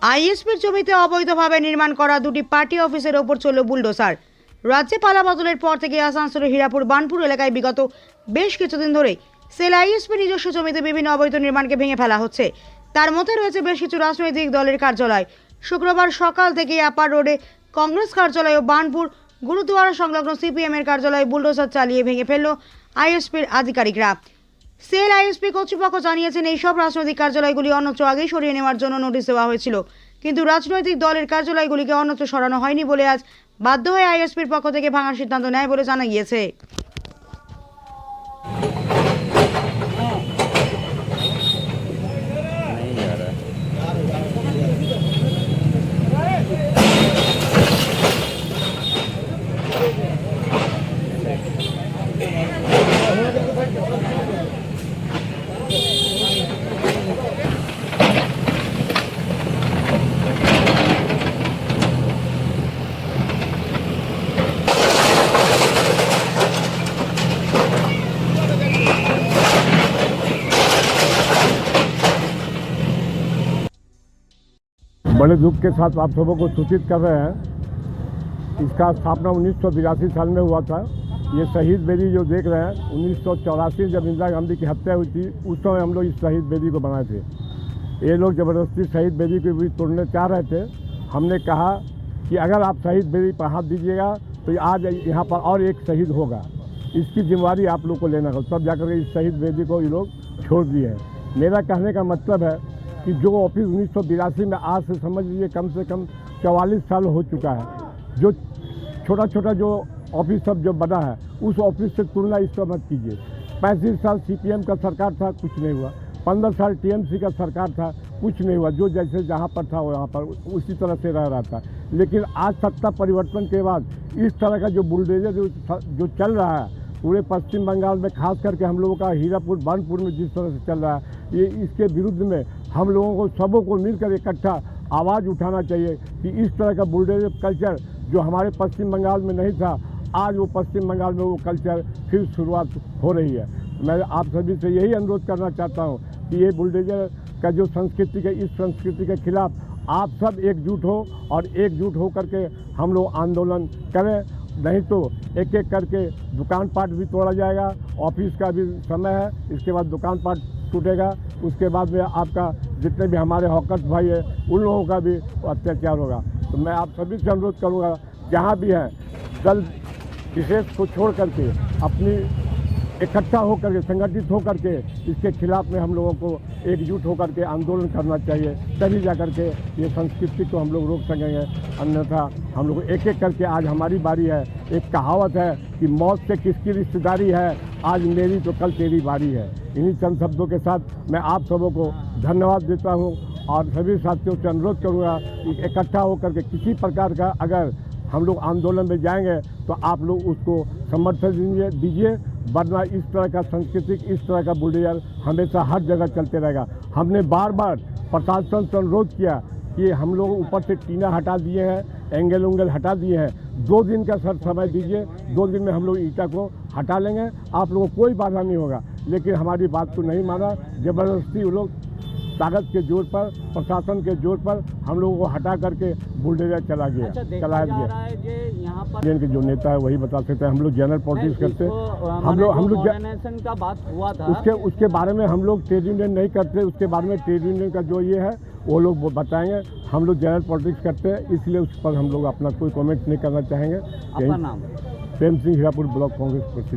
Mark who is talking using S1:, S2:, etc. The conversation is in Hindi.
S1: আইএসপির জমিতে অবৈধভাবে নির্মাণ করা দুটি পার্টি অফিসের ওপর চলল বুলডোজার। রাজ্যে পালা বদলের পর থেকে আসানসোলের হীরাপুর বানপুর এলাকায় বিগত বেশ কিছুদিন ধরে সেল আইএসপি নিজস্ব জমিতে বিভিন্ন অবৈধ নির্মাণকে ভেঙে ফেলা হচ্ছে। তার মধ্যে রয়েছে বেশ কিছু রাজনৈতিক দলের কার্যালয়। শুক্রবার সকাল থেকে আপার রোডে কংগ্রেস কার্যালয় ও বানপুর গুরুদুয়ারা সংলগ্ন সিপিএম এর কার্যালয় বুলডোজার চালিয়ে ভেঙে ফেলল আইএসপির আধিকারিকরা। সেল আইএসপি কর্তৃপক্ষ জানিয়েছেন, এই সব রাজনৈতিক কার্যালয়গুলি অন্যত্র আগেই সরিয়ে নেওয়ার জন্য নোটিশ দেওয়া হয়েছিল, কিন্তু রাজনৈতিক দলের কার্যালয়গুলিকে অন্যত্র সরানো হয়নি বলে আজ বাধ্য হয়ে আইএসপির পক্ষ থেকে ভাঙার সিদ্ধান্ত নেয় বলে জানা গিয়েছে।
S2: बड़े दुख के साथ आप सबों को सूचित कर रहे हैं, इसका स्थापना 1982 साल में हुआ था। ये शहीद बेदी जो देख रहे हैं, 1984 जब इंदिरा गांधी की हत्या हुई थी, उस समय हम लोग इस शहीद बेदी को बनाए थे। ये लोग ज़बरदस्ती शहीद बेदी को भी तोड़ने चाह रहे थे। हमने कहा कि अगर आप शहीद बेदी पर हाथ दीजिएगा तो आज यहाँ पर और एक शहीद होगा, इसकी जिम्मेवारी आप लोग को लेना होगा। तब जाकर इस शहीद बेदी को ये लोग छोड़ दिए हैं। मेरा कहने का मतलब है कि जो ऑफिस 1982 में, आज से समझ लीजिए कम से कम 44 साल हो चुका है, जो छोटा छोटा जो ऑफिस सब जो बना है, उस ऑफिस से तुलना इसका मत कीजिए। 35 साल सीपीएम का सरकार था, कुछ नहीं हुआ। 15 साल टीएमसी का सरकार था, कुछ नहीं हुआ। जो जैसे जहाँ पर था वहाँ पर उसी तरह से रह रहा था। लेकिन आज सत्ता परिवर्तन के बाद इस तरह का जो बुलडोजर जो चल रहा है पूरे पश्चिम बंगाल में, खास करके हम लोगों का हीरापुर बानपुर में जिस तरह से चल रहा है, ये इसके विरुद्ध में हम लोगों को सबों को मिलकर इकट्ठा आवाज़ उठाना चाहिए कि इस तरह का बुलडोजर कल्चर जो हमारे पश्चिम बंगाल में नहीं था, आज वो पश्चिम बंगाल में वो कल्चर फिर शुरुआत हो रही है। मैं आप सभी से यही अनुरोध करना चाहता हूँ कि ये बुलडोजर का जो संस्कृति है, इस संस्कृति के खिलाफ आप सब एकजुट हो और एकजुट हो करके हम लोग आंदोलन करें। नहीं तो एक एक करके दुकान पाट भी तोड़ा जाएगा। ऑफिस का भी समय है, इसके बाद दुकान पाट टूटेगा, उसके बाद में आपका जितने भी हमारे हॉकर्स भाई है उन लोगों का भी अत्याचार होगा। तो मैं आप सभी से अनुरोध करूँगा, जहाँ भी हैं दल विशेष को छोड़ करके अपनी इकट्ठा होकर के, संगठित होकर के इसके खिलाफ में हम लोगों को एकजुट होकर के आंदोलन करना चाहिए। तभी जाकर के ये संस्कृति को हम लोग रोक सकेंगे। अन्यथा हम लोग एक एक करके, आज हमारी बारी है। एक कहावत है कि मौत से किसकी रिश्तेदारी है, आज मेरी तो कल तेरी बारी है। इन्हीं चंद शब्दों के साथ मैं आप सबों को धन्यवाद देता हूँ और सभी साथियों से अनुरोध करूँगा कि इकट्ठा होकर के किसी प्रकार का अगर हम लोग आंदोलन में जाएंगे तो आप लोग उसको समर्थन दीजिए, वरना इस तरह का सांस्कृतिक, इस तरह का बुलडोजर हमेशा हर जगह चलते रहेगा। हमने बार बार प्रशासन से अनुरोध किया कि हम लोग ऊपर से टीना हटा दिए हैं, एंगल उंगल हटा दिए हैं, 2 दिन का सर समय दीजिए, 2 दिन में हम लोग ईटा को हटा लेंगे, आप लोगों को कोई बाधा नहीं होगा। लेकिन हमारी बात को नहीं माना, ज़बरदस्ती वो लोग ताकत के जोर पर, प्रशासन के जोर पर हम लोगों को हटा करके बुलडोजर चलाया गया।
S3: यहाँ पर
S2: के जो नेता है वही बता सकते हैं। हम लोग जनरल पॉलिटिक्स करते हैं, हम लोग
S3: का बात हुआ था,
S2: उसके बारे में हम लोग ट्रेड यूनियन नहीं करते। उसके बारे में ट्रेड यूनियन का जो ये है वो लोग बताएंगे। हम लोग जनरल पॉलिटिक्स करते हैं, इसलिए उस पर हम लोग अपना कोई कमेंट नहीं करना चाहेंगे।
S3: आपका नाम?
S2: प्रेम सिंह, हीरापुर ब्लॉक कांग्रेस प्रसिद्ध।